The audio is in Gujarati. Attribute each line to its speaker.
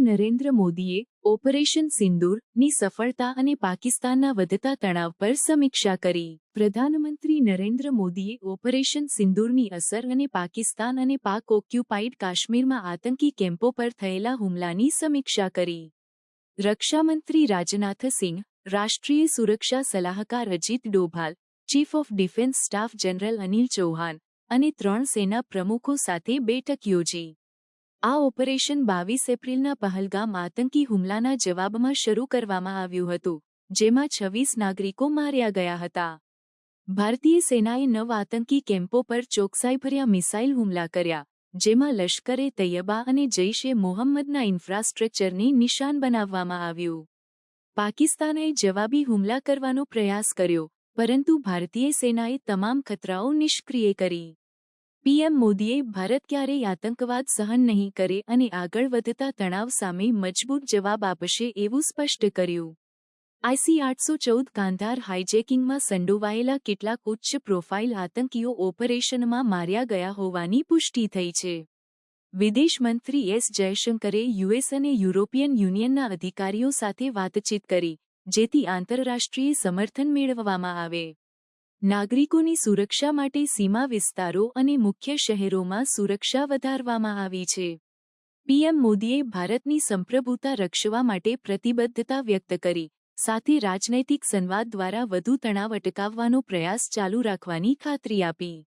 Speaker 1: નરેન્દ્ર મોદીએ ઓપરેશન સિંદૂરની સફળતા અને પાકિસ્તાનના વધતા તણાવ પર સમીક્ષા કરી. પ્રધાનમંત્રી નરેન્દ્ર મોદીએ ઓપરેશન સિંદૂરની અસર અને પાકિસ્તાન અને પાક ઓક્યુપાઇડ કાશ્મીરમાં આતંકી કેમ્પો પર થયેલા હુમલાની સમીક્ષા કરી. રક્ષામંત્રી રાજનાથ સિંહ, રાષ્ટ્રીય સુરક્ષા સલાહકાર Ajit Doval, chief of defence staff general Anil Chauhan અને 3 સેના પ્રમુખો સાથે બેઠક યોજી. આ ઓપરેશન 22 એપ્રિલના પહલગામ આતંકી હુમલાના જવાબમાં શરૂ કરવામાં આવ્યું હતું, જેમાં 26 નાગરિકો માર્યા ગયા હતા. ભારતીય સેનાએ 9 આતંકી કેમ્પો પર ચોકસાઈભર્યા મિસાઇલ હુમલા કર્યા, જેમાં લશ્કરે તૈયબા અને જૈશ-એ મોહમ્મદના ઇન્ફ્રાસ્ટ્રક્ચરને નિશાન બનાવવામાં આવ્યું. પાકિસ્તાને જવાબી હુમલા કરવાનો પ્રયાસ કર્યો, પરંતુ ભારતીય સેનાએ તમામ ખતરાઓ નિષ્ક્રિય કરી. પીએમ મોદીએ ભારત ક્યારેય આતંકવાદ સહન નહીં કરે અને આગળ વધતા તણાવ સામે મજબૂત જવાબ આપશે એવું સ્પષ્ટ કર્યું. IC-814 કાંધાર હાઇજેકિંગમાં સંડોવાયેલા કેટલાક ઉચ્ચ પ્રોફાઇલ આતંકીઓ ઓપરેશનમાં માર્યા ગયા હોવાની પુષ્ટિ થઈ છે. વિદેશ મંત્રી એસ જયશંકરે યુએસ અને યુરોપિયન યુનિયનના અધિકારીઓ સાથે વાતચીત કરી, જેથી આંતરરાષ્ટ્રીય સમર્થન મેળવવામાં આવે. નાગરિકોની સુરક્ષા માટે સીમા વિસ્તારો અને મુખ્ય શહેરોમાં સુરક્ષા વધારવામાં આવી છે. પીએમ મોદીએ ભારતની સંપ્રભુતા રક્ષવા માટે પ્રતિબદ્ધતા વ્યક્ત કરી, સાથે રાજનૈતિક સંવાદ દ્વારા વધુ તણાવ અટકાવવાનો પ્રયાસ ચાલુ રાખવાની ખાતરી આપી.